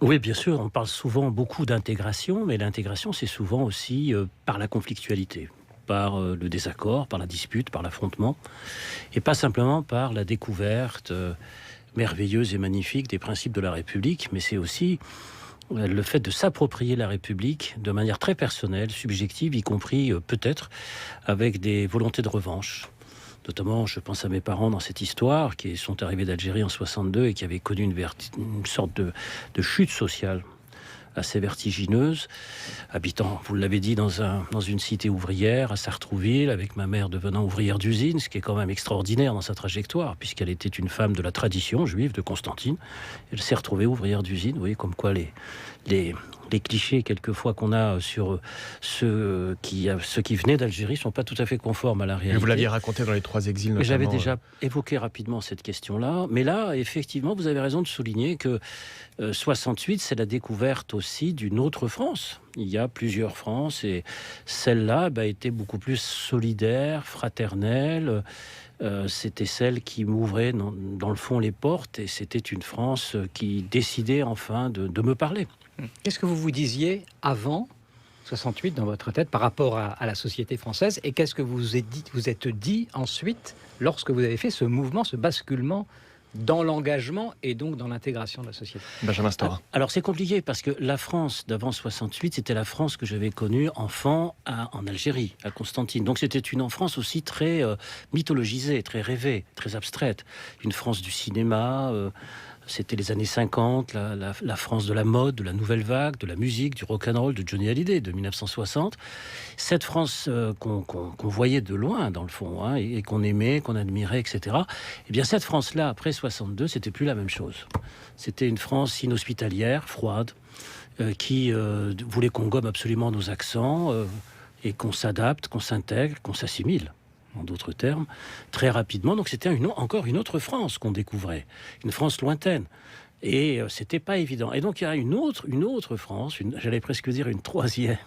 Oui, bien sûr, on parle souvent beaucoup d'intégration, mais l'intégration, c'est souvent aussi par la conflictualité, par le désaccord, par la dispute, par l'affrontement, et pas simplement par la découverte merveilleuse et magnifique des principes de la République, mais c'est aussi le fait de s'approprier la République de manière très personnelle, subjective, y compris peut-être avec des volontés de revanche. Notamment, je pense à mes parents dans cette histoire, qui sont arrivés d'Algérie en 62 et qui avaient connu une sorte de chute sociale assez vertigineuse, habitant, vous l'avez dit, dans une cité ouvrière, à Sartrouville, avec ma mère devenant ouvrière d'usine, ce qui est quand même extraordinaire dans sa trajectoire, puisqu'elle était une femme de la tradition juive de Constantine. Elle s'est retrouvée ouvrière d'usine, vous voyez, comme quoi les, les clichés, quelquefois, qu'on a sur ceux qui venaient d'Algérie ne sont pas tout à fait conformes à la Et vous réalité. l'aviez raconté dans les trois exils, Mais j'avais notamment. déjà évoqué rapidement cette question-là. Mais là, effectivement, vous avez raison de souligner que 68, c'est la découverte aussi d'une autre France. Il y a plusieurs France et celle-là était beaucoup plus solidaire, fraternelle. C'était celle qui m'ouvrait dans le fond les portes et c'était une France qui décidait enfin de me parler. Qu'est-ce que vous vous disiez avant 68 dans votre tête par rapport à la société française, et qu'est-ce que vous êtes dit ensuite lorsque vous avez fait ce mouvement, ce basculement dans l'engagement et donc dans l'intégration de la société? Benjamin Stora. Alors c'est compliqué parce que la France d'avant 68, c'était la France que j'avais connue enfant en Algérie, à Constantine. Donc c'était une enfance aussi très mythologisée, très rêvée, très abstraite. Une France du cinéma, c'était les années 50, la France de la mode, de la nouvelle vague, de la musique, du rock'n'roll, de Johnny Hallyday, de 1960. Cette France qu'on voyait de loin, dans le fond, hein, et qu'on aimait, qu'on admirait, etc. Eh bien, cette France-là, après 62, c'était plus la même chose. C'était une France inhospitalière, froide, qui voulait qu'on gomme absolument nos accents et qu'on s'adapte, qu'on s'intègre, qu'on s'assimile, en d'autres termes, très rapidement. Donc c'était encore une autre France qu'on découvrait, une France lointaine. Et c'était pas évident. Et donc il y a une autre France, j'allais presque dire une troisième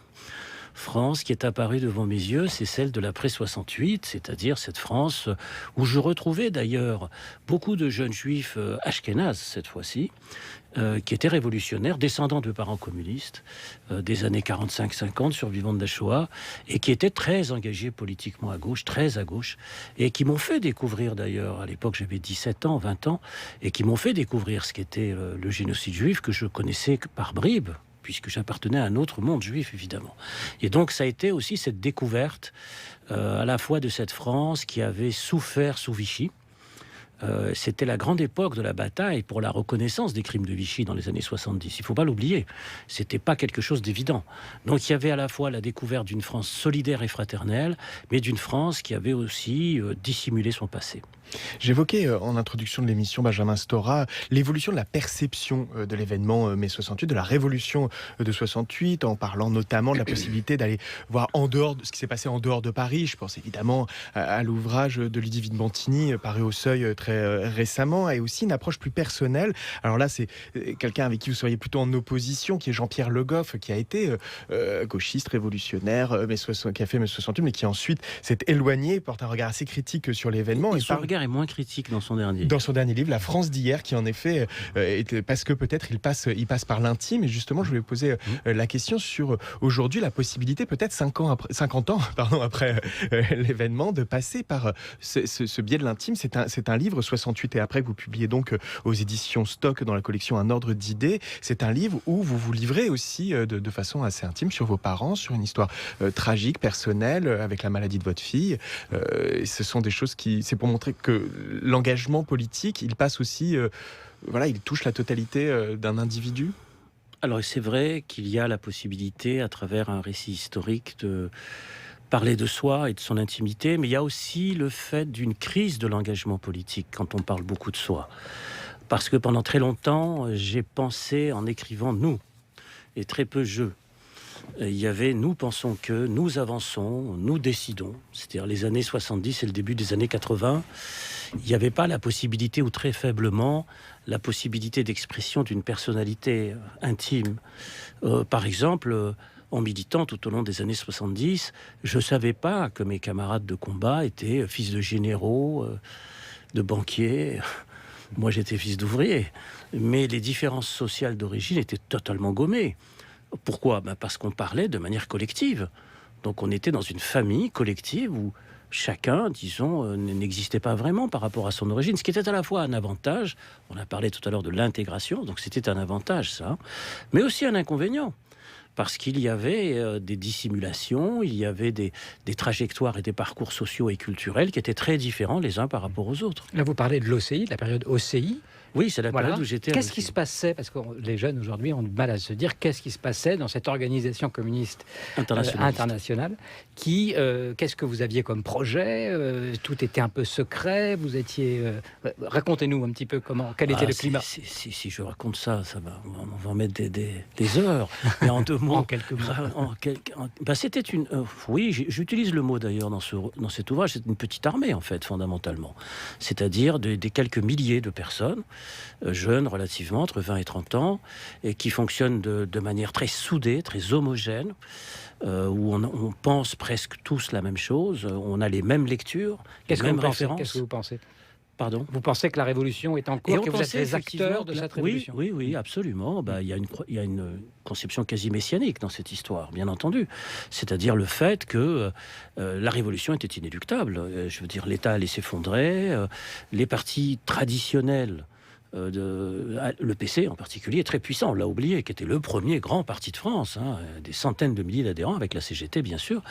France qui est apparue devant mes yeux, c'est celle de l'après 68, c'est-à-dire cette France où je retrouvais d'ailleurs beaucoup de jeunes juifs ashkénazes cette fois-ci, qui étaient révolutionnaires, descendants de parents communistes, des années 45-50, survivants de la Shoah, et qui étaient très engagés politiquement à gauche, très à gauche, et qui m'ont fait découvrir d'ailleurs, à l'époque j'avais 17 ans, 20 ans, et qui m'ont fait découvrir ce qu'était le génocide juif, que je connaissais que par bribes, puisque j'appartenais à un autre monde juif, évidemment. Et donc, ça a été aussi cette découverte, à la fois de cette France qui avait souffert sous Vichy. C'était la grande époque de la bataille pour la reconnaissance des crimes de Vichy dans les années 70. Il ne faut pas l'oublier. C'était pas quelque chose d'évident. Donc, il y avait à la fois la découverte d'une France solidaire et fraternelle, mais d'une France qui avait aussi dissimulé son passé. J'évoquais en introduction de l'émission, Benjamin Stora, l'évolution de la perception de l'événement mai 68, de la révolution de 68, en parlant notamment de la possibilité d'aller voir en dehors de ce qui s'est passé en dehors de Paris. Je pense évidemment à l'ouvrage de Ludivine Bantini, paru au Seuil très récemment, et aussi une approche plus personnelle. Alors là, c'est quelqu'un avec qui vous seriez plutôt en opposition, qui est Jean-Pierre Le Goff, qui a été gauchiste, révolutionnaire, qui a fait mai 68, mais qui ensuite s'est éloigné, porte un regard assez critique sur l'événement. Et son regard est moins critique dans son dernier. Dans son dernier livre, La France d'hier, qui en effet, parce que peut-être il passe par l'intime. Et justement, je voulais poser la question sur aujourd'hui la possibilité, peut-être 50 ans après l'événement, de passer par ce biais de l'intime. C'est un livre 68 et après que vous publiez donc aux éditions Stock dans la collection Un ordre d'idées. C'est un livre où vous vous livrez aussi de façon assez intime sur vos parents, sur une histoire tragique, personnelle, avec la maladie de votre fille. Ce sont des choses c'est pour montrer que l'engagement politique, il passe aussi, il touche la totalité d'un individu. Alors c'est vrai qu'il y a la possibilité, à travers un récit historique, de parler de soi et de son intimité, mais il y a aussi le fait d'une crise de l'engagement politique quand on parle beaucoup de soi. Parce que pendant très longtemps, j'ai pensé en écrivant « nous » et très peu « je ». Il y avait « nous pensons que »,« nous avançons »,« nous décidons ». C'est-à-dire les années 70 et le début des années 80. Il n'y avait pas la possibilité, ou très faiblement, la possibilité d'expression d'une personnalité intime. Par exemple, en militant tout au long des années 70, je ne savais pas que mes camarades de combat étaient fils de généraux, de banquiers, Moi, j'étais fils d'ouvrier, mais les différences sociales d'origine étaient totalement gommées. Pourquoi ? Parce qu'on parlait de manière collective. Donc on était dans une famille collective où chacun, disons, n'existait pas vraiment par rapport à son origine, ce qui était à la fois un avantage. On a parlé tout à l'heure de l'intégration, donc c'était un avantage, ça, mais aussi un inconvénient. Parce qu'il y avait des dissimulations, il y avait des trajectoires et des parcours sociaux et culturels qui étaient très différents les uns par rapport aux autres. Là, vous parlez de l'OCI, de la période OCI. Oui, c'est la période où j'étais... Qu'est-ce qui se passait ? Parce que les jeunes aujourd'hui ont du mal à se dire qu'est-ce qui se passait dans cette organisation communiste internationale. Qu'est-ce que vous aviez comme projet ? Tout était un peu secret. Vous étiez... racontez-nous un petit peu quel était le climat. Si je raconte ça, on va en mettre des heures. Mais en 2 mots... En quelques mots. C'était une... oui, j'utilise le mot d'ailleurs dans cet ouvrage. C'est une petite armée, en fait, fondamentalement. C'est-à-dire des quelques milliers de personnes jeunes relativement, entre 20 et 30 ans, et qui fonctionnent de manière très soudée, très homogène, où on pense presque tous la même chose, on a les mêmes lectures, les mêmes références. Qu'est-ce que vous pensez ? Pardon ? Vous pensez que la révolution est en cours, et que vous êtes les acteurs de cette révolution ? Oui, absolument. Il y a une conception quasi messianique dans cette histoire, bien entendu. C'est-à-dire le fait que la révolution était inéluctable. Je veux dire, l'État allait s'effondrer, les partis traditionnels, le PC en particulier est très puissant, on l'a oublié, qui était le premier grand parti de France, des centaines de milliers d'adhérents avec la CGT bien sûr.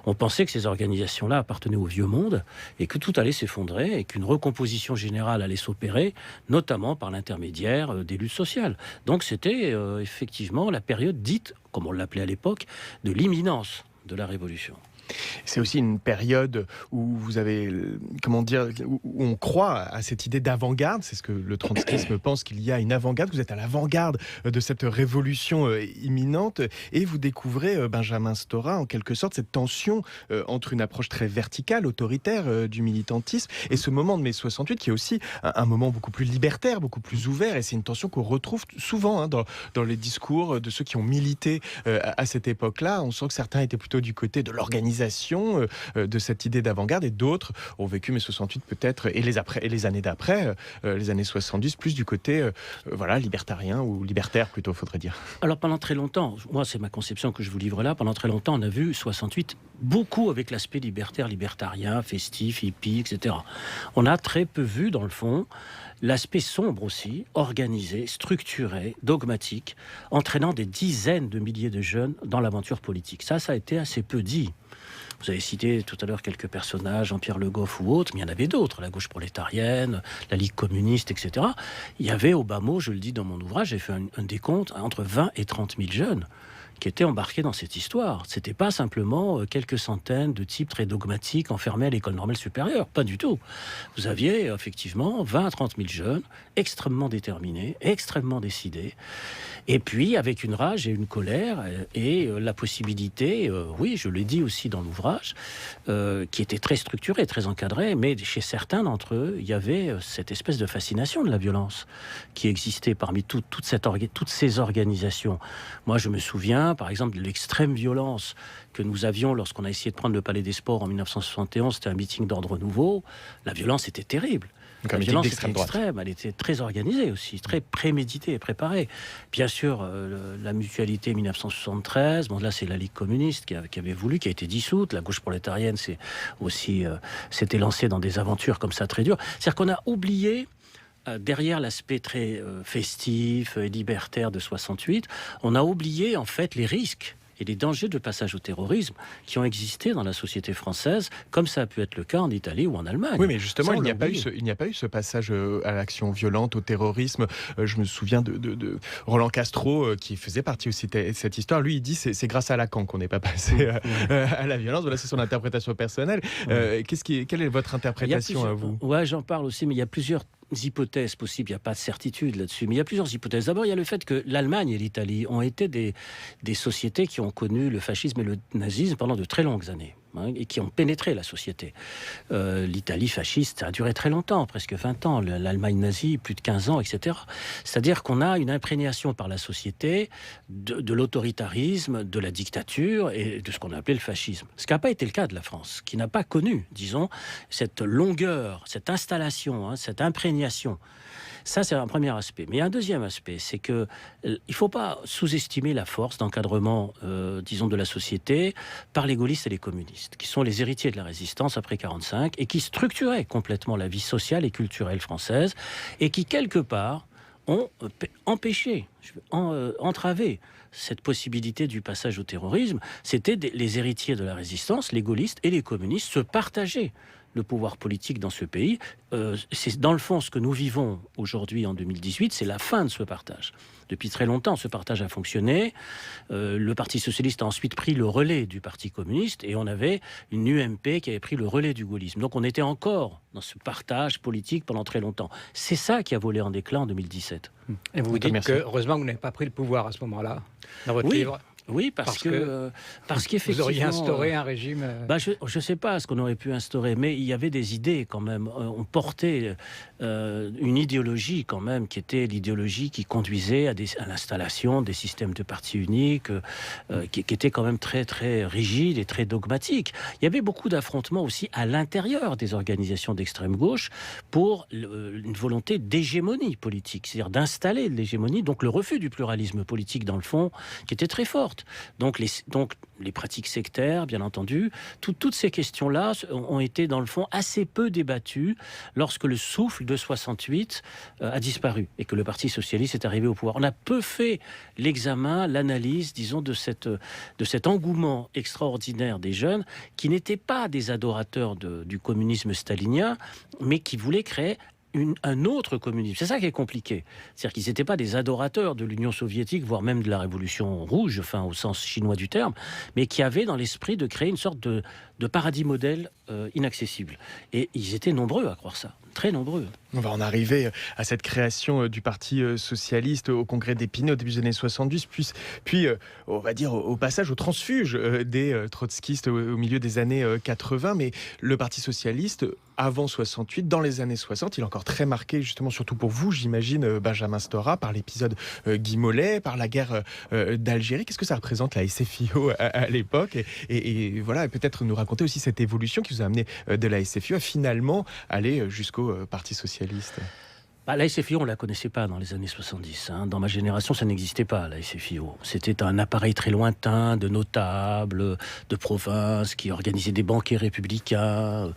On pensait que ces organisations-là appartenaient au vieux monde et que tout allait s'effondrer et qu'une recomposition générale allait s'opérer, notamment par l'intermédiaire des luttes sociales. Donc c'était effectivement la période dite, comme on l'appelait à l'époque, de l'imminence de la révolution. C'est aussi une période où vous avez, où on croit à cette idée d'avant-garde. C'est ce que le trotskisme pense, qu'il y a une avant-garde. Vous êtes à l'avant-garde de cette révolution imminente et vous découvrez, Benjamin Stora, en quelque sorte, cette tension entre une approche très verticale, autoritaire du militantisme et ce moment de mai 68 qui est aussi un moment beaucoup plus libertaire, beaucoup plus ouvert. Et c'est une tension qu'on retrouve souvent dans les discours de ceux qui ont milité à cette époque-là. On sent que certains étaient plutôt du côté de l'organisation de cette idée d'avant-garde et d'autres ont vécu mai 68 peut-être et les années d'après, les années 70 plus du côté libertarien ou libertaire plutôt faudrait dire. Alors pendant très longtemps, moi c'est ma conception que je vous livre là, pendant très longtemps on a vu 68 beaucoup avec l'aspect libertaire, libertarien, festif, hippie, etc. On a très peu vu dans le fond l'aspect sombre aussi, organisé, structuré, dogmatique, entraînant des dizaines de milliers de jeunes dans l'aventure politique. Ça a été assez peu dit. Vous avez cité tout à l'heure quelques personnages, Jean-Pierre Le Goff ou autres, mais il y en avait d'autres, la gauche prolétarienne, la Ligue communiste, etc. Il y avait au bas mot, je le dis dans mon ouvrage, j'ai fait un décompte, entre 20 et 30 000 jeunes qui étaient embarqués dans cette histoire. C'était pas simplement quelques centaines de types très dogmatiques enfermés à l'école normale supérieure, pas du tout. Vous aviez effectivement 20 à 30 000 jeunes extrêmement déterminés, extrêmement décidés, et puis avec une rage et une colère et la possibilité, oui, je l'ai dit aussi dans l'ouvrage, qui était très structurée, très encadrée, mais chez certains d'entre eux, il y avait cette espèce de fascination de la violence qui existait parmi toutes ces organisations. Moi, je me souviens, par exemple, de l'extrême violence que nous avions lorsqu'on a essayé de prendre le Palais des Sports en 1971. C'était un meeting d'ordre nouveau. La violence était terrible. Donc, la violence était extrême, elle était très organisée aussi, très préméditée et préparée. Bien sûr, la Mutualité 1973, bon là c'est la Ligue communiste qui avait voulu, qui a été dissoute. La gauche prolétarienne s'était lancée dans des aventures comme ça très dures. C'est-à-dire qu'on a oublié, derrière l'aspect très festif et libertaire de 68, on a oublié en fait les risques et les dangers de passage au terrorisme qui ont existé dans la société française, comme ça a pu être le cas en Italie ou en Allemagne. Oui, mais justement, il n'y a pas eu ce passage à l'action violente, au terrorisme. Je me souviens de Roland Castro, qui faisait partie aussi de cette histoire. Lui, il dit c'est grâce à Lacan qu'on n'est pas passé à la violence. Voilà, c'est son interprétation personnelle. Quelle est votre interprétation à vous ? Ouais, j'en parle aussi, mais il y a plusieurs hypothèses possibles, il n'y a pas de certitude là-dessus, mais il y a plusieurs hypothèses. D'abord, il y a le fait que l'Allemagne et l'Italie ont été des sociétés qui ont connu le fascisme et le nazisme pendant de très longues années, et qui ont pénétré la société. L'Italie fasciste, ça a duré très longtemps, presque 20 ans, l'Allemagne nazie, plus de 15 ans, etc. C'est-à-dire qu'on a une imprégnation par la société de l'autoritarisme, de la dictature et de ce qu'on a appelé le fascisme. Ce qui n'a pas été le cas de la France, qui n'a pas connu, disons, cette longueur, cette installation, cette imprégnation. Ça, c'est un premier aspect. Mais il y a un deuxième aspect, c'est que il ne faut pas sous-estimer la force d'encadrement, disons, de la société par les gaullistes et les communistes, qui sont les héritiers de la résistance après 1945 et qui structuraient complètement la vie sociale et culturelle française et qui, quelque part, ont empêché, entravé cette possibilité du passage au terrorisme. C'était les héritiers de la résistance, les gaullistes et les communistes se partageaient le pouvoir politique dans ce pays. C'est dans le fond ce que nous vivons aujourd'hui en 2018, c'est la fin de ce partage. Depuis très longtemps, ce partage a fonctionné. Le Parti socialiste a ensuite pris le relais du Parti communiste et on avait une UMP qui avait pris le relais du gaullisme. Donc on était encore dans ce partage politique pendant très longtemps. C'est ça qui a volé en éclat en 2017. Et vous dites que, heureusement, vous n'avez pas pris le pouvoir à ce moment-là, dans votre livre. Oui, parce qu'effectivement... Vous auriez instauré un régime... je ne sais pas ce qu'on aurait pu instaurer, mais il y avait des idées quand même. On portait une idéologie quand même, qui était l'idéologie qui conduisait à l'installation des systèmes de partis uniques, qui était quand même très, très rigide et très dogmatique. Il y avait beaucoup d'affrontements aussi à l'intérieur des organisations d'extrême gauche pour une volonté d'hégémonie politique, c'est-à-dire d'installer l'hégémonie, donc le refus du pluralisme politique dans le fond, qui était très forte. Donc les pratiques sectaires, bien entendu, toutes ces questions-là ont été dans le fond assez peu débattues lorsque le souffle de 68 a disparu et que le Parti socialiste est arrivé au pouvoir. On a peu fait l'examen, l'analyse, disons, de cet engouement extraordinaire des jeunes qui n'étaient pas des adorateurs du communisme stalinien, mais qui voulaient créer un autre communisme. C'est ça qui est compliqué. C'est-à-dire qu'ils n'étaient pas des adorateurs de l'Union soviétique, voire même de la Révolution rouge, enfin au sens chinois du terme, mais qui avaient dans l'esprit de créer une sorte de paradis modèle inaccessible. Et ils étaient nombreux à croire ça, très nombreux. On va en arriver à cette création du Parti socialiste au congrès d'Épinay au début des années 70, puis on va dire au passage au transfuge des trotskistes au milieu des années 80. Mais le Parti socialiste, avant 68, dans les années 60, il est encore très marqué, justement, surtout pour vous, j'imagine, Benjamin Stora, par l'épisode Guy Mollet, par la guerre d'Algérie. Qu'est-ce que ça représente, la SFIO à l'époque et voilà, et peut-être nous raconter aussi cette évolution qui vous a amené de la SFIO à finalement aller jusqu'au Parti socialiste. La SFIO, on ne la connaissait pas dans les années 70. Dans ma génération, ça n'existait pas, la SFIO. C'était un appareil très lointain de notables, de province, qui organisaient des banquets républicains,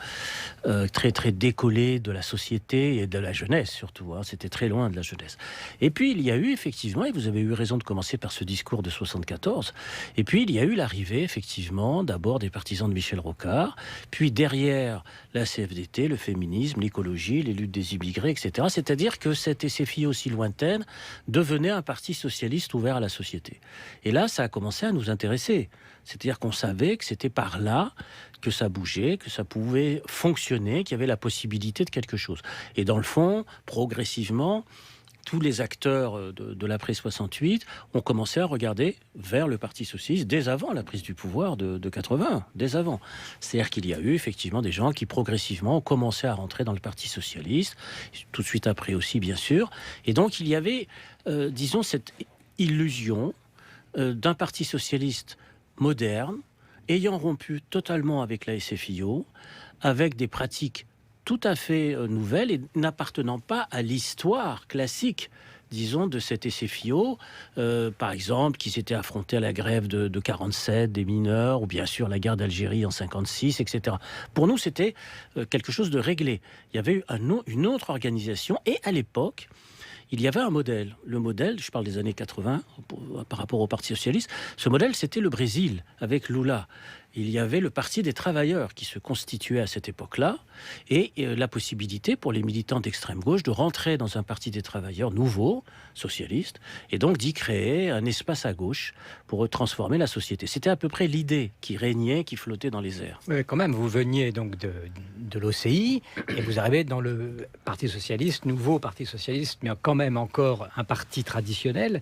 très, très décollés de la société et de la jeunesse, surtout. C'était très loin de la jeunesse. Et puis, il y a eu, effectivement, et vous avez eu raison de commencer par ce discours de 74, et puis il y a eu l'arrivée, effectivement, d'abord des partisans de Michel Rocard, puis derrière la CFDT, le féminisme, l'écologie, les luttes des immigrés, etc. C'est-à-dire que cette SFI aussi lointaine devenait un parti socialiste ouvert à la société. Et là, ça a commencé à nous intéresser. C'est-à-dire qu'on savait que c'était par là que ça bougeait, que ça pouvait fonctionner, qu'il y avait la possibilité de quelque chose. Et dans le fond, progressivement, tous les acteurs de l'après 68 ont commencé à regarder vers le Parti socialiste dès avant la prise du pouvoir de 80, dès avant. C'est-à-dire qu'il y a eu effectivement des gens qui progressivement ont commencé à rentrer dans le Parti socialiste, tout de suite après aussi bien sûr. Et donc il y avait, disons, cette illusion d'un Parti socialiste moderne, ayant rompu totalement avec la SFIO, avec des pratiques tout à fait nouvelle et n'appartenant pas à l'histoire classique, disons, de cette SFIO, par exemple, qui s'était affronté à la grève de 47 des mineurs, ou bien sûr la guerre d'Algérie en 56, etc. Pour nous, c'était quelque chose de réglé. Il y avait eu une autre organisation, et à l'époque, il y avait un modèle. Le modèle, je parle des années 80, par rapport au Parti socialiste, ce modèle, c'était le Brésil, avec Lula. Il y avait le Parti des travailleurs qui se constituait à cette époque-là, et la possibilité pour les militants d'extrême gauche de rentrer dans un Parti des travailleurs nouveau, socialiste, et donc d'y créer un espace à gauche pour transformer la société. C'était à peu près l'idée qui régnait, qui flottait dans les airs. Mais quand même, vous veniez donc de l'OCI, et vous arrivez dans le Parti socialiste, nouveau Parti socialiste, mais quand même encore un parti traditionnel,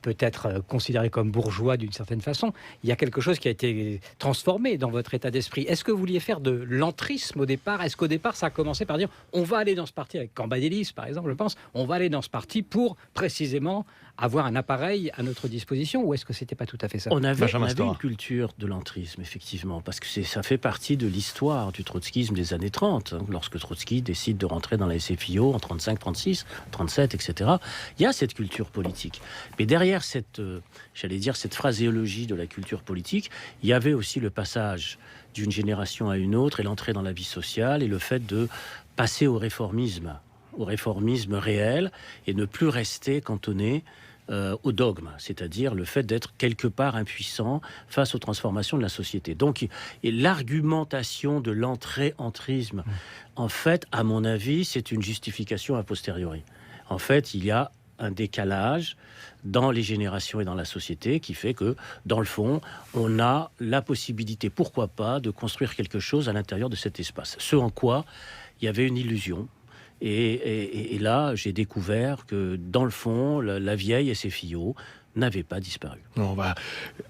peut-être considéré comme bourgeois d'une certaine façon. Il y a quelque chose qui a été transformé dans votre état d'esprit. Est-ce que vous vouliez faire de l'entrisme au départ? Est-ce qu'au départ, ça a commencé par dire on va aller dans ce parti, avec Cambadélis par exemple, je pense, on va aller dans ce parti pour précisément avoir un appareil à notre disposition, ou est-ce que c'était pas tout à fait ça? On avait Benjamin une Stora. culture de l'entrisme, effectivement, parce que ça fait partie de l'histoire du trotskisme des années 30, hein, lorsque Trotsky décide de rentrer dans la SFIO en 35, 36, 37, etc. Il y a cette culture politique. Mais derrière cette phraséologie de la culture politique, il y avait aussi le passage d'une génération à une autre et l'entrée dans la vie sociale et le fait de passer au réformisme réel et ne plus rester cantonné au dogme, c'est-à-dire le fait d'être quelque part impuissant face aux transformations de la société. Donc, et l'argumentation de l'entrée-entrisme, en fait, à mon avis, c'est une justification a posteriori. En fait, il y a un décalage dans les générations et dans la société qui fait que, dans le fond, on a la possibilité, pourquoi pas, de construire quelque chose à l'intérieur de cet espace. Ce en quoi il y avait une illusion. Et là, j'ai découvert que, dans le fond, la vieille SFIO n'avait pas disparu. On va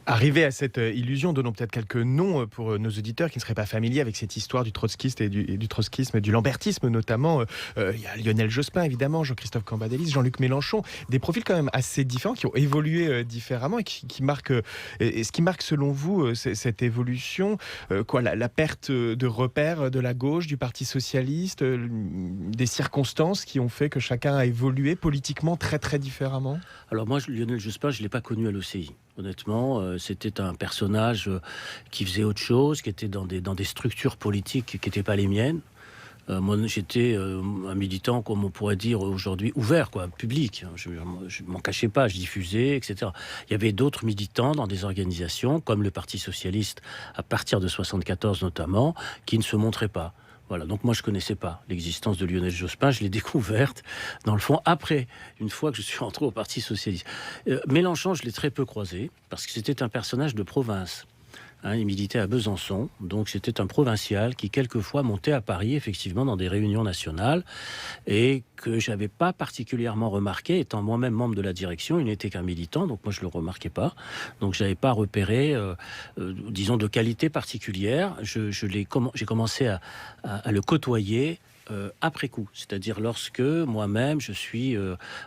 arriver à cette illusion. Donnons peut-être quelques noms pour nos auditeurs qui ne seraient pas familiers avec cette histoire du trotskisme et du trotskisme, du lambertisme notamment. Il y a Lionel Jospin, évidemment, Jean-Christophe Cambadélis, Jean-Luc Mélenchon. Des profils quand même assez différents, qui ont évolué différemment et qui marquent... Et ce qui marque, selon vous, cette évolution, la perte de repères de la gauche, du Parti socialiste, des circonstances qui ont fait que chacun a évolué politiquement très, très différemment? Alors moi, Lionel Jospin, je ne l'ai pas connu à l'OCI. Honnêtement, c'était un personnage qui faisait autre chose, qui était dans des structures politiques qui n'étaient pas les miennes. Moi, j'étais un militant, comme on pourrait dire aujourd'hui, ouvert, public. Je ne m'en cachais pas, je diffusais, etc. Il y avait d'autres militants dans des organisations, comme le Parti socialiste, à partir de 1974 notamment, qui ne se montraient pas. Voilà, donc moi je ne connaissais pas l'existence de Lionel Jospin, je l'ai découverte dans le fond après, une fois que je suis rentré au Parti socialiste. Mélenchon, je l'ai très peu croisé, parce que c'était un personnage de province. Il militait à Besançon, donc c'était un provincial qui quelquefois montait à Paris, effectivement, dans des réunions nationales, et que je n'avais pas particulièrement remarqué, étant moi-même membre de la direction. Il n'était qu'un militant, donc moi je ne le remarquais pas. Donc je n'avais pas repéré, disons, de qualité particulière. J'ai commencé à le côtoyer après coup, c'est-à-dire lorsque moi-même je suis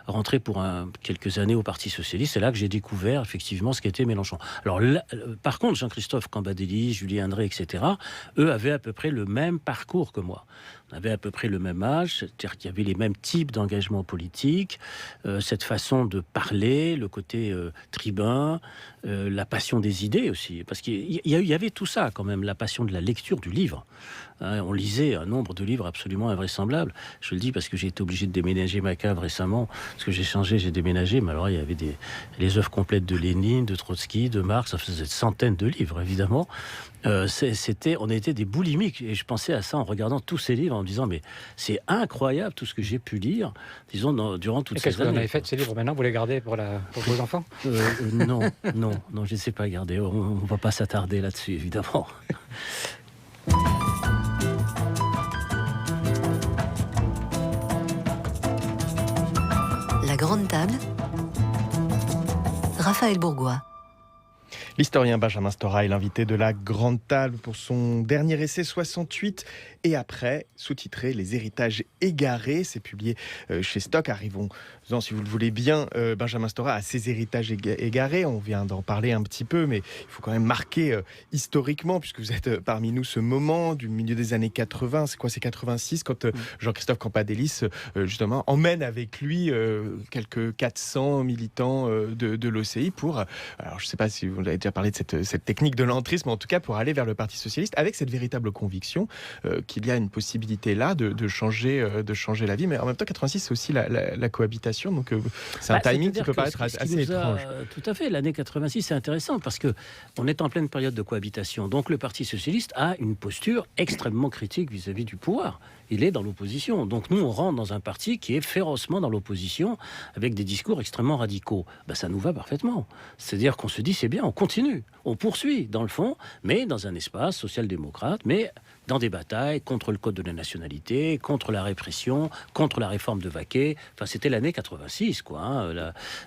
rentré pour quelques années au Parti socialiste. C'est là que j'ai découvert effectivement ce qu'était Mélenchon. Alors là, par contre, Jean-Christophe Cambadélis, Julien André, etc., eux avaient à peu près le même parcours que moi. On avait à peu près le même âge, c'est-à-dire qu'il y avait les mêmes types d'engagement politique, cette façon de parler, le côté tribun, la passion des idées aussi, parce qu'il y avait tout ça quand même, la passion de la lecture du livre. On lisait un nombre de livres absolument invraisemblables. Je le dis parce que j'ai été obligé de déménager ma cave récemment, parce que j'ai déménagé, mais alors il y avait les œuvres complètes de Lénine, de Trotsky, de Marx, ça faisait centaines de livres évidemment. On était des boulimiques, et je pensais à ça en regardant tous ces livres, en me disant mais c'est incroyable tout ce que j'ai pu lire, disons, durant toutes ces années. Qu'est-ce que vous en avez fait de ces livres maintenant? Vous les gardez pour vos enfants? Non, je ne sais pas garder. On ne va pas s'attarder là-dessus, évidemment. La grande table, Raphaël Bourgois. L'historien Benjamin Stora est l'invité de la Grande Table pour son dernier essai 68 et après, sous-titré Les héritages égarés. C'est publié chez Stock. Arrivons-en, si vous le voulez bien, Benjamin Stora, à ces héritages égarés. On vient d'en parler un petit peu, mais il faut quand même marquer historiquement, puisque vous êtes parmi nous, ce moment du milieu des années 80. C'est quoi, c'est 86, quand Jean-Christophe Cambadélis, justement, emmène avec lui quelques 400 militants de l'OCI pour... alors, je ne sais pas si vous avez déjà parlé de cette technique de l'entrisme, mais en tout cas pour aller vers le Parti socialiste, avec cette véritable conviction qu'il y a une possibilité là de changer la vie. Mais en même temps, 86, c'est aussi la cohabitation, donc c'est un timing qui peut paraître assez étrange. Tout à fait, l'année 86, c'est intéressant, parce qu'on est en pleine période de cohabitation. Donc le Parti socialiste a une posture extrêmement critique vis-à-vis du pouvoir. Il est dans l'opposition. Donc nous, on rentre dans un parti qui est férocement dans l'opposition, avec des discours extrêmement radicaux. Ça nous va parfaitement. C'est-à-dire qu'on se dit, c'est bien, on continue, on poursuit, dans le fond, mais dans un espace social-démocrate, mais dans des batailles contre le code de la nationalité, contre la répression, contre la réforme de Vaquet. Enfin, c'était l'année 86,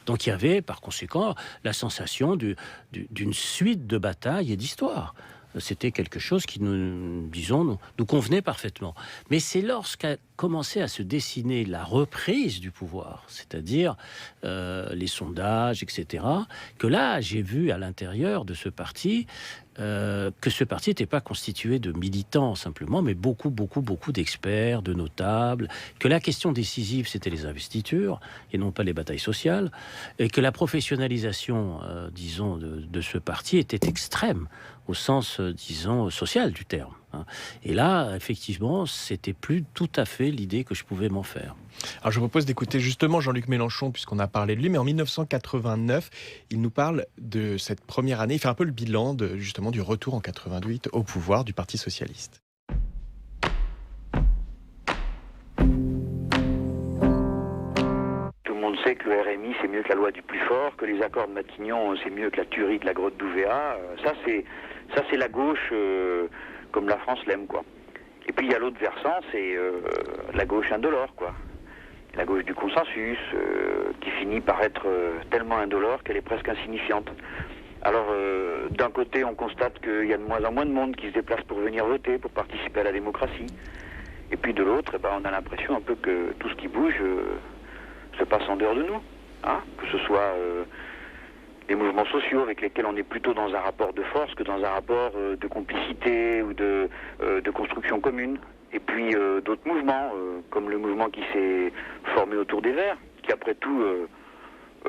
Donc il y avait, par conséquent, la sensation d'une suite de batailles et d'histoires. C'était quelque chose qui nous convenait parfaitement. Mais c'est commençait à se dessiner la reprise du pouvoir, c'est-à-dire les sondages, etc., que là, j'ai vu à l'intérieur de ce parti que ce parti n'était pas constitué de militants simplement, mais beaucoup d'experts, de notables, que la question décisive, c'était les investitures et non pas les batailles sociales, et que la professionnalisation, disons, de ce parti était extrême, au sens, disons, social du terme. Et là, effectivement, c'était plus tout à fait l'idée que je pouvais m'en faire. Alors je vous propose d'écouter justement Jean-Luc Mélenchon, puisqu'on a parlé de lui, mais en 1989, il nous parle de cette première année, il fait un peu le bilan justement du retour en 88 au pouvoir du Parti socialiste. Tout le monde sait que le RMI c'est mieux que la loi du plus fort, que les accords de Matignon c'est mieux que la tuerie de la grotte d'Ouvéa. Ça c'est la gauche comme la France l'aime, quoi. Et puis il y a l'autre versant, c'est la gauche indolore, quoi. La gauche du consensus, qui finit par être tellement indolore qu'elle est presque insignifiante. Alors, d'un côté, on constate qu'il y a de moins en moins de monde qui se déplace pour venir voter, pour participer à la démocratie. Et puis de l'autre, on a l'impression un peu que tout ce qui bouge se passe en dehors de nous. Hein, que ce soit les mouvements sociaux avec lesquels on est plutôt dans un rapport de force que dans un rapport de complicité ou de construction commune. Et puis d'autres mouvements, comme le mouvement qui s'est formé autour des Verts, qui après tout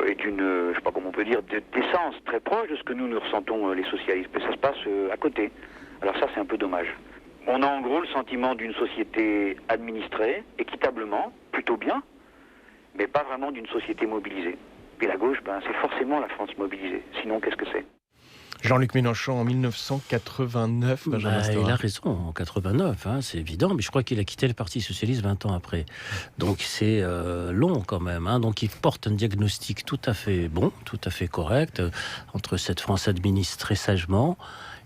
est d'une, je sais pas comment on peut dire, d'essence très proche de ce que nous ressentons les socialistes. Mais ça se passe à côté. Alors ça, c'est un peu dommage. On a en gros le sentiment d'une société administrée, équitablement, plutôt bien, mais pas vraiment d'une société mobilisée. Et la gauche, c'est forcément la France mobilisée. Sinon, qu'est-ce que c'est ? Jean-Luc Mélenchon en 1989, Benjamin Stora. Il a raison, en 89, c'est évident, mais je crois qu'il a quitté le Parti Socialiste 20 ans après. Donc c'est long quand même. Donc il porte un diagnostic tout à fait bon, tout à fait correct, entre cette France administrée sagement,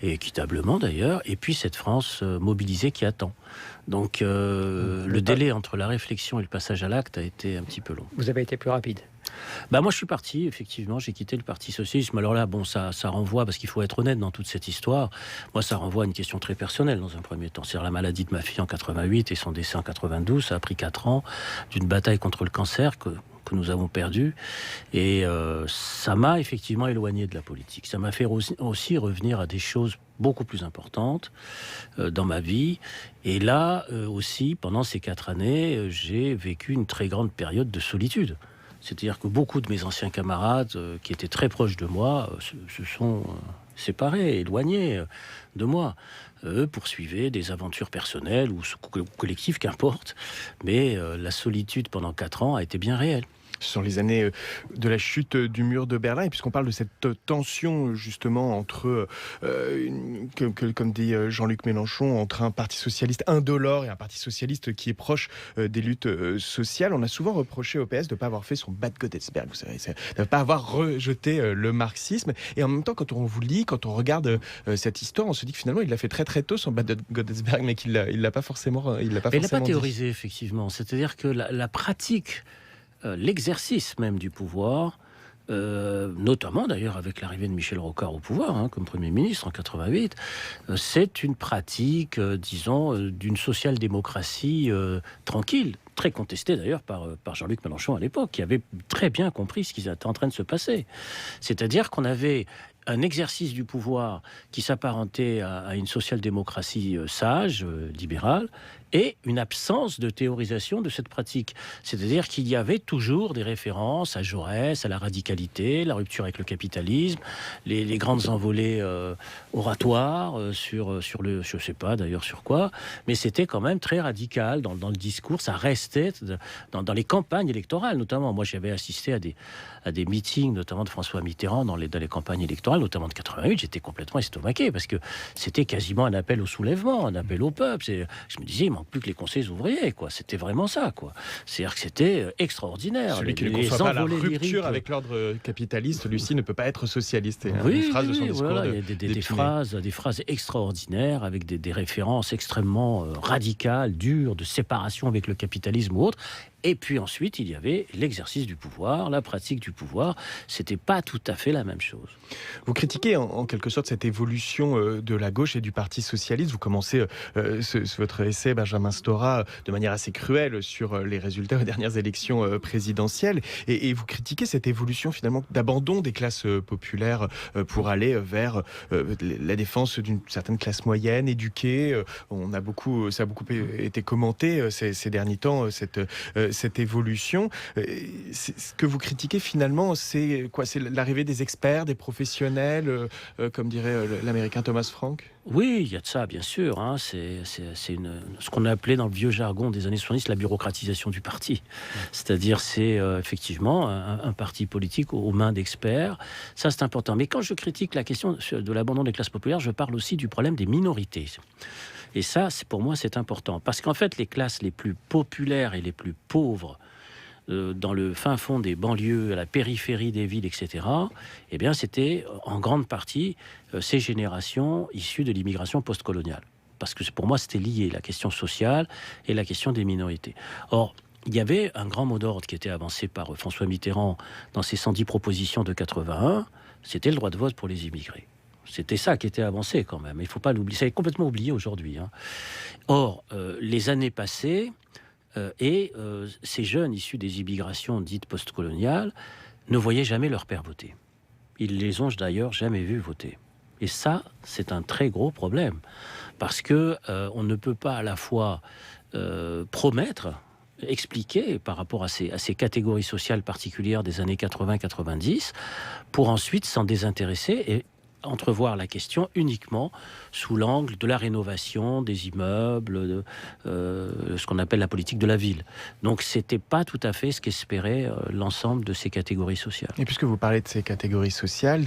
et équitablement d'ailleurs, et puis cette France mobilisée qui attend. Donc le délai entre la réflexion et le passage à l'acte a été un petit peu long. Vous avez été plus rapide. Moi je suis parti, effectivement, j'ai quitté le Parti Socialiste. Mais alors là, ça renvoie, parce qu'il faut être honnête dans toute cette histoire, moi ça renvoie à une question très personnelle dans un premier temps. C'est-à-dire la maladie de ma fille en 88 et son décès en 92, ça a pris 4 ans d'une bataille contre le cancer que nous avons perdu, et ça m'a effectivement éloigné de la politique. Ça m'a fait aussi revenir à des choses beaucoup plus importantes dans ma vie, et là aussi, pendant ces 4 années, j'ai vécu une très grande période de solitude. C'est-à-dire que beaucoup de mes anciens camarades qui étaient très proches de moi se sont séparés, éloignés de moi. Eux poursuivaient des aventures personnelles ou collectives, qu'importe, mais la solitude pendant 4 ans a été bien réelle. Ce sont les années de la chute du mur de Berlin, et puisqu'on parle de cette tension justement entre, comme dit Jean-Luc Mélenchon, entre un parti socialiste indolore et un parti socialiste qui est proche des luttes sociales, on a souvent reproché au PS de ne pas avoir fait son Bad Godesberg, vous savez, de ne pas avoir rejeté le marxisme, et en même temps quand on vous lit, quand on regarde cette histoire, on se dit que finalement il l'a fait très très tôt son Bad Godesberg, mais qu'il l'a pas forcément il l'a pas théorisé, effectivement. C'est-à-dire que la pratique, l'exercice même du pouvoir, notamment d'ailleurs avec l'arrivée de Michel Rocard au pouvoir, comme Premier ministre en 88, c'est une pratique, disons, d'une social-démocratie tranquille, très contestée d'ailleurs par Jean-Luc Mélenchon à l'époque, qui avait très bien compris ce qui était en train de se passer. C'est-à-dire qu'on avait un exercice du pouvoir qui s'apparentait à une social-démocratie sage, libérale, et une absence de théorisation de cette pratique. C'est-à-dire qu'il y avait toujours des références à Jaurès, à la radicalité, la rupture avec le capitalisme, les grandes envolées oratoires sur le... Je ne sais pas d'ailleurs sur quoi, mais c'était quand même très radical dans le discours. Ça restait dans les campagnes électorales, notamment. Moi, j'avais assisté à des meetings, notamment de François Mitterrand, dans les campagnes électorales, notamment de 88. J'étais complètement estomaqué, parce que c'était quasiment un appel au soulèvement, un appel au peuple. Je me disais, il manque plus que les conseils ouvriers, quoi. C'était vraiment ça, quoi. C'est-à-dire que c'était extraordinaire. Celui qui ne conçoit pas la rupture avec l'ordre capitaliste, Lucie, ne peut pas être socialiste. Oui, une phrase de son discours. Voilà, il y a des phrases extraordinaires avec des références extrêmement radicales, dures, de séparation avec le capitalisme ou autre. Et puis ensuite, il y avait l'exercice du pouvoir, la pratique du pouvoir. C'était pas tout à fait la même chose. Vous critiquez en quelque sorte cette évolution de la gauche et du Parti socialiste. Vous commencez votre essai, Benjamin Stora, de manière assez cruelle sur les résultats des dernières élections présidentielles. Et vous critiquez cette évolution finalement d'abandon des classes populaires pour aller vers la défense d'une certaine classe moyenne, éduquée. Ça a beaucoup été commenté ces derniers temps, cette évolution. Ce que vous critiquez finalement, c'est quoi? C'est l'arrivée des experts, des professionnels, comme dirait l'américain Thomas Frank? Oui, il y a de ça, bien sûr. Hein. C'est ce qu'on a appelé dans le vieux jargon des années 70 la bureaucratisation du parti. C'est-à-dire, c'est effectivement un parti politique aux mains d'experts. Ça, c'est important. Mais quand je critique la question de l'abandon des classes populaires, je parle aussi du problème des minorités. Et ça, pour moi, c'est important. Parce qu'en fait, les classes les plus populaires et les plus pauvres, dans le fin fond des banlieues, à la périphérie des villes, etc., eh bien, c'était en grande partie ces générations issues de l'immigration postcoloniale. Parce que pour moi, c'était lié, la question sociale et la question des minorités. Or, il y avait un grand mot d'ordre qui était avancé par François Mitterrand dans ses 110 propositions de 81, c'était le droit de vote pour les immigrés. C'était ça qui était avancé quand même. Il ne faut pas l'oublier. Ça est complètement oublié aujourd'hui. Hein. Or, les années passées, ces jeunes issus des immigrations dites postcoloniales ne voyaient jamais leur père voter. Ils les ont d'ailleurs jamais vus voter. Et ça, c'est un très gros problème. Parce que on ne peut pas à la fois promettre, expliquer par rapport à ces catégories sociales particulières des années 80-90, pour ensuite s'en désintéresser et entrevoir la question uniquement sous l'angle de la rénovation des immeubles, ce qu'on appelle la politique de la ville. Donc c'était pas tout à fait ce qu'espérait l'ensemble de ces catégories sociales. Et puisque vous parlez de ces catégories sociales,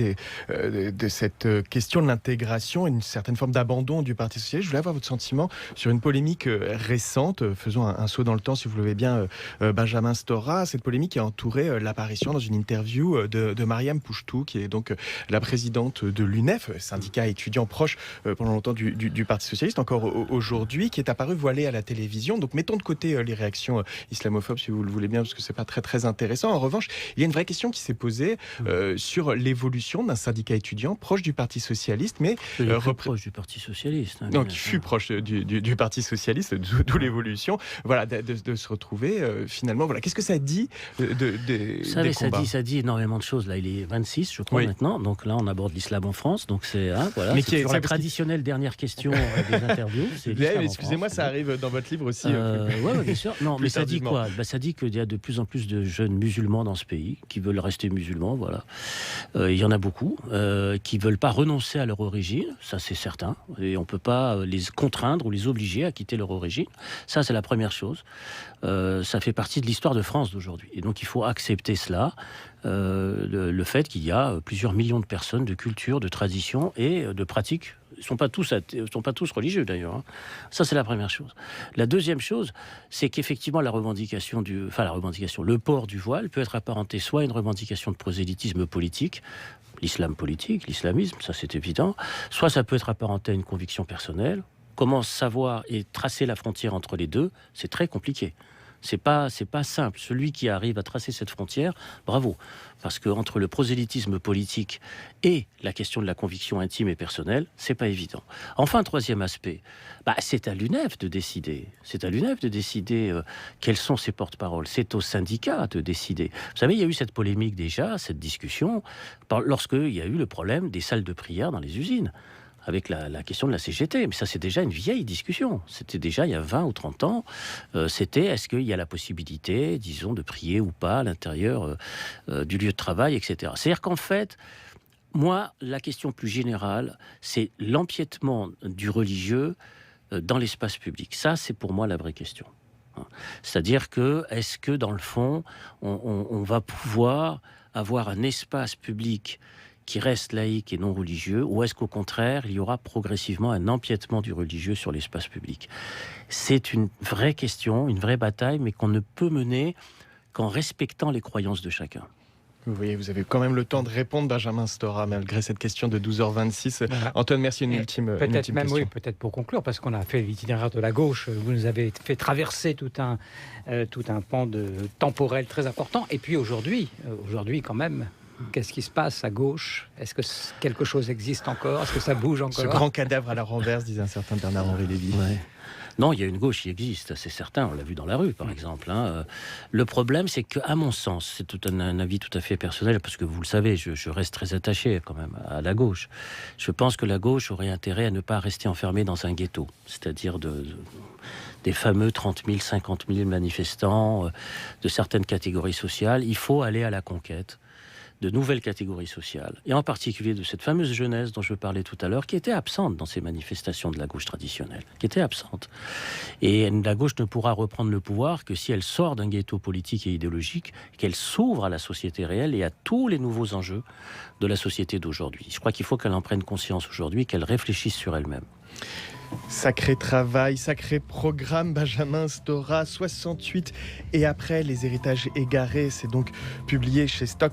de cette question de l'intégration et une certaine forme d'abandon du Parti socialiste, je voulais avoir votre sentiment sur une polémique récente. Faisons un saut dans le temps, si vous le voulez bien, Benjamin Stora. Cette polémique qui a entouré l'apparition dans une interview de Mariam Pouchtou, qui est donc la présidente de l'UNEF, syndicat étudiant proche pendant longtemps du Parti socialiste, encore aujourd'hui, qui est apparu voilé à la télévision. Donc mettons de côté les réactions islamophobes, si vous le voulez bien, parce que c'est pas très très intéressant. En revanche, il y a une vraie question qui s'est posée sur l'évolution d'un syndicat étudiant proche du Parti socialiste, mais proche du Parti socialiste. Hein, donc qui fut proche du Parti socialiste, d'où l'évolution. Voilà, de se retrouver finalement. Voilà, qu'est-ce que ça dit des combats? Ça dit énormément de choses. Là, il est 26, je crois, maintenant. Donc là, on aborde l'islam en France, donc c'est voilà, mais c'est la traditionnelle dernière question des interviews. Excusez-moi, ça arrive dans votre livre aussi. Oui, bien sûr. Non, mais ça dit quoi? Ça dit qu'il y a de plus en plus de jeunes musulmans dans ce pays qui veulent rester musulmans. Voilà, il y en a beaucoup qui veulent pas renoncer à leur origine, ça c'est certain, et on peut pas les contraindre ou les obliger à quitter leur origine. Ça, c'est la première chose. Ça fait partie de l'histoire de France d'aujourd'hui, et donc il faut accepter cela. Le fait qu'il y a plusieurs millions de personnes de culture, de tradition et de pratiques. Ils ne sont pas tous religieux d'ailleurs. Hein. Ça, c'est la première chose. La deuxième chose, c'est qu'effectivement le port du voile peut être apparenté soit à une revendication de prosélytisme politique, l'islam politique, l'islamisme, ça c'est évident, soit ça peut être apparenté à une conviction personnelle. Comment savoir et tracer la frontière entre les deux, c'est très compliqué. C'est pas simple. Celui qui arrive à tracer cette frontière, bravo. Parce que entre le prosélytisme politique et la question de la conviction intime et personnelle, c'est pas évident. Enfin, troisième aspect, c'est à l'UNEF de décider. C'est à l'UNEF de décider quels sont ses porte-paroles. C'est aux syndicats de décider. Vous savez, il y a eu cette polémique déjà, cette discussion, lorsqu'il y a eu le problème des salles de prière dans les usines, avec la question de la CGT. Mais ça, c'est déjà une vieille discussion. C'était déjà il y a 20 ou 30 ans. C'était, est-ce qu'il y a la possibilité, disons, de prier ou pas à l'intérieur du lieu de travail, etc. C'est-à-dire qu'en fait, moi, la question plus générale, c'est l'empiètement du religieux dans l'espace public. Ça, c'est pour moi la vraie question. C'est-à-dire que, est-ce que, dans le fond, on va pouvoir avoir un espace public qui reste laïque et non religieux, ou est-ce qu'au contraire, il y aura progressivement un empiètement du religieux sur l'espace public? C'est une vraie question, une vraie bataille, mais qu'on ne peut mener qu'en respectant les croyances de chacun. Vous voyez, vous avez quand même le temps de répondre, Benjamin Stora, malgré cette question de 12h26. Voilà. Antoine, merci. Une ultime Peut-être question. même, oui, peut-être pour conclure, parce qu'on a fait l'itinéraire de la gauche, vous nous avez fait traverser tout un pan temporel très important. Et puis aujourd'hui quand même, qu'est-ce qui se passe à gauche? Est-ce que quelque chose existe encore? Est-ce que ça bouge encore? Ce grand cadavre à la renverse, disait un certain Bernard-Henri Lévy. Ouais. Non, il y a une gauche qui existe, c'est certain, on l'a vu dans la rue par exemple. Le problème, c'est qu'à mon sens, c'est tout un avis tout à fait personnel, parce que vous le savez, je reste très attaché quand même à la gauche. Je pense que la gauche aurait intérêt à ne pas rester enfermée dans un ghetto, c'est-à-dire des fameux 30 000, 50 000 manifestants de certaines catégories sociales. Il faut aller à la conquête de nouvelles catégories sociales, et en particulier de cette fameuse jeunesse dont je parlais tout à l'heure, qui était absente dans ces manifestations de la gauche traditionnelle, qui était absente. Et la gauche ne pourra reprendre le pouvoir que si elle sort d'un ghetto politique et idéologique, qu'elle s'ouvre à la société réelle et à tous les nouveaux enjeux de la société d'aujourd'hui. Je crois qu'il faut qu'elle en prenne conscience aujourd'hui, qu'elle réfléchisse sur elle-même. Sacré travail, sacré programme, Benjamin Stora, 68 et après les héritages égarés, c'est donc publié chez Stock